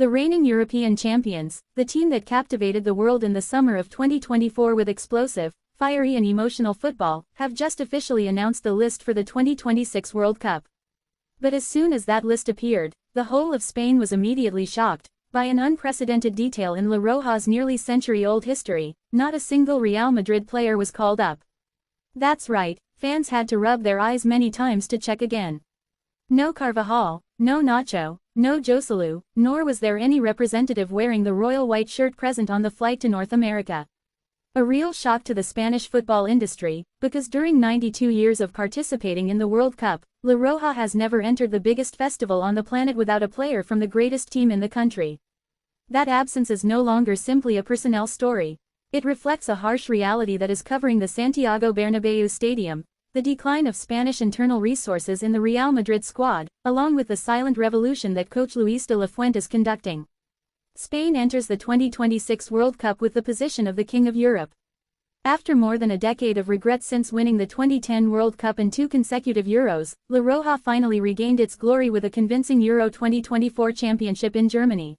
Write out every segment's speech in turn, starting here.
The reigning European champions, the team that captivated the world in the summer of 2024 with explosive, fiery and emotional football, have just officially announced the list for the 2026 World Cup. But as soon as that list appeared, the whole of Spain was immediately shocked by an unprecedented detail in La Roja's nearly century-old history. Not a single Real Madrid player was called up. That's right, fans had to rub their eyes many times to check again. No Carvajal, no Nacho, no Joselu, nor was there any representative wearing the royal white shirt present on the flight to North America. A real shock to the Spanish football industry, because during 92 years of participating in the World Cup, La Roja has never entered the biggest festival on the planet without a player from the greatest team in the country. That absence is no longer simply a personnel story. It reflects a harsh reality that is covering the Santiago Bernabéu Stadium, the decline of Spanish internal resources in the Real Madrid squad, along with the silent revolution that coach Luis de la Fuente is conducting. Spain enters the 2026 World Cup with the position of the King of Europe. After more than a decade of regret since winning the 2010 World Cup and 2 consecutive Euros, La Roja finally regained its glory with a convincing Euro 2024 championship in Germany.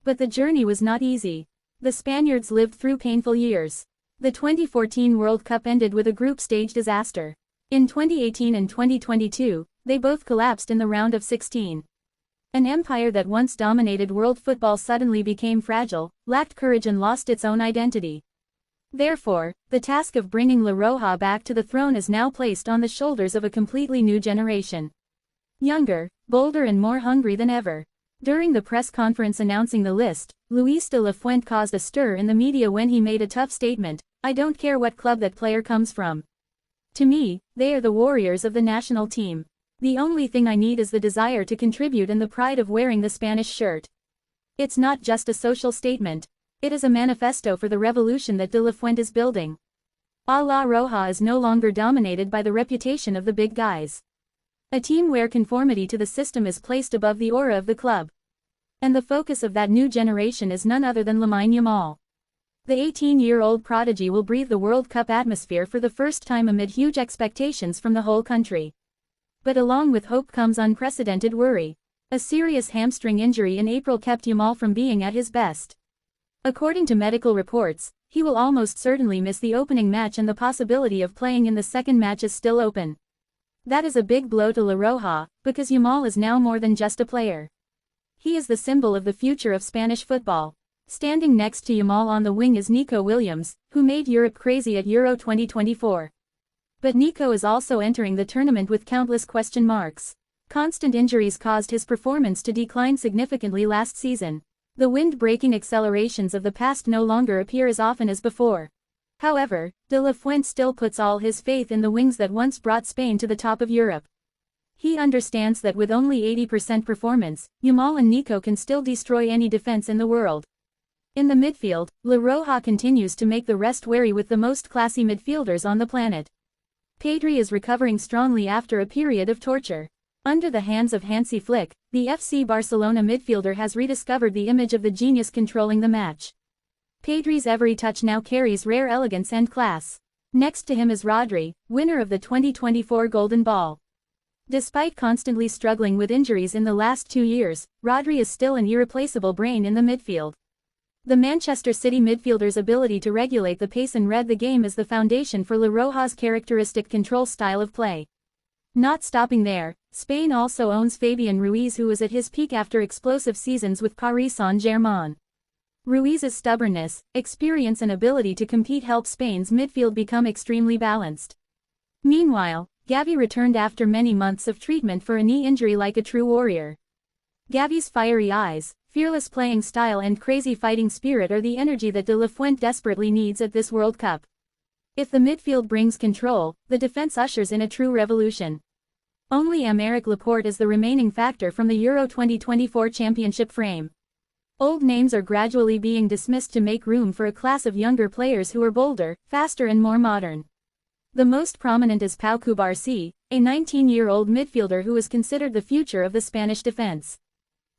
But the journey was not easy. The Spaniards lived through painful years. The 2014 World Cup ended with a group stage disaster. In 2018 and 2022, they both collapsed in the round of 16. An empire that once dominated world football suddenly became fragile, lacked courage and lost its own identity. Therefore, the task of bringing La Roja back to the throne is now placed on the shoulders of a completely new generation. Younger, bolder and more hungry than ever. During the press conference announcing the list, Luis de la Fuente caused a stir in the media when he made a tough statement: "I don't care what club that player comes from. To me, they are the warriors of the national team. The only thing I need is the desire to contribute and the pride of wearing the Spanish shirt." It's not just a social statement. It is a manifesto for the revolution that de la Fuente is building. La Roja is no longer dominated by the reputation of the big guys. A team where conformity to the system is placed above the aura of the club. And the focus of that new generation is none other than Lamine Yamal. The 18-year-old prodigy will breathe the World Cup atmosphere for the first time amid huge expectations from the whole country. But along with hope comes unprecedented worry. A serious hamstring injury in April kept Yamal from being at his best. According to medical reports, he will almost certainly miss the opening match, and the possibility of playing in the second match is still open. That is a big blow to La Roja, because Yamal is now more than just a player. He is the symbol of the future of Spanish football. Standing next to Yamal on the wing is Nico Williams, who made Europe crazy at Euro 2024. But Nico is also entering the tournament with countless question marks. Constant injuries caused his performance to decline significantly last season. The wind-breaking accelerations of the past no longer appear as often as before. However, de la Fuente still puts all his faith in the wings that once brought Spain to the top of Europe. He understands that with only 80% performance, Yamal and Nico can still destroy any defense in the world. In the midfield, La Roja continues to make the rest wary with the most classy midfielders on the planet. Pedri is recovering strongly after a period of torture. Under the hands of Hansi Flick, the FC Barcelona midfielder has rediscovered the image of the genius controlling the match. Pedri's every touch now carries rare elegance and class. Next to him is Rodri, winner of the 2024 Golden Ball. Despite constantly struggling with injuries in the last 2 years, Rodri is still an irreplaceable brain in the midfield. The Manchester City midfielder's ability to regulate the pace and read the game is the foundation for La Roja's characteristic control style of play. Not stopping there, Spain also owns Fabian Ruiz, who is at his peak after explosive seasons with Paris Saint-Germain. Ruiz's stubbornness, experience and ability to compete help Spain's midfield become extremely balanced. Meanwhile, Gavi returned after many months of treatment for a knee injury like a true warrior. Gavi's fiery eyes, fearless playing style and crazy fighting spirit are the energy that de la Fuente desperately needs at this World Cup. If the midfield brings control, the defense ushers in a true revolution. Only Aymeric Laporte is the remaining factor from the Euro 2024 championship frame. Old names are gradually being dismissed to make room for a class of younger players who are bolder, faster and more modern. The most prominent is Pau Cubarsí, a 19-year-old midfielder who is considered the future of the Spanish defense.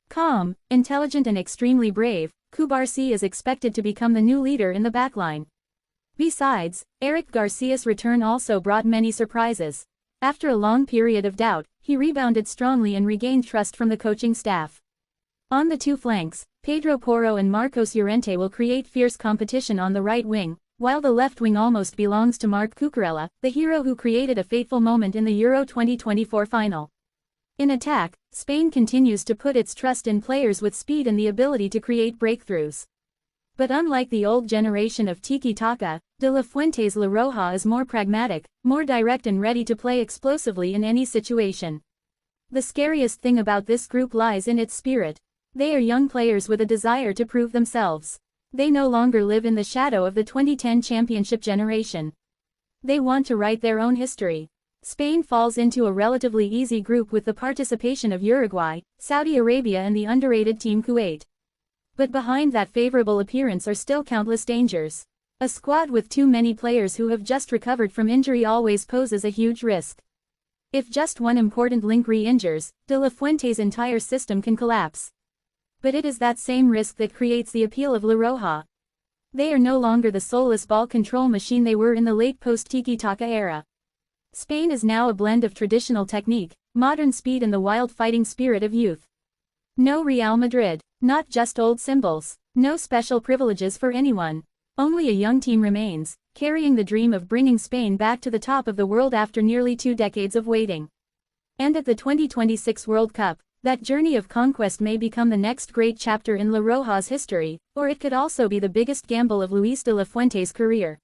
Calm, intelligent and extremely brave, Cubarsí is expected to become the new leader in the backline. Besides, Eric Garcia's return also brought many surprises. After a long period of doubt, he rebounded strongly and regained trust from the coaching staff. On the two flanks, Pedro Porro and Marcos Llorente will create fierce competition on the right wing, while the left wing almost belongs to Marc Cucurella, the hero who created a fateful moment in the Euro 2024 final. In attack, Spain continues to put its trust in players with speed and the ability to create breakthroughs. But unlike the old generation of tiki-taka, De La Fuente's La Roja is more pragmatic, more direct and ready to play explosively in any situation. The scariest thing about this group lies in its spirit. They are young players with a desire to prove themselves. They no longer live in the shadow of the 2010 championship generation. They want to write their own history. Spain falls into a relatively easy group with the participation of Uruguay, Saudi Arabia and the underrated Team Kuwait. But behind that favorable appearance are still countless dangers. A squad with too many players who have just recovered from injury always poses a huge risk. If just one important link re-injures, De La Fuente's entire system can collapse. But it is that same risk that creates the appeal of La Roja. They are no longer the soulless ball control machine they were in the late post-tiki-taka era. Spain is now a blend of traditional technique, modern speed and the wild fighting spirit of youth. No Real Madrid, not just old symbols, no special privileges for anyone. Only a young team remains, carrying the dream of bringing Spain back to the top of the world after nearly 2 decades of waiting. And at the 2026 World Cup, that journey of conquest may become the next great chapter in La Roja's history, or it could also be the biggest gamble of Luis de la Fuente's career.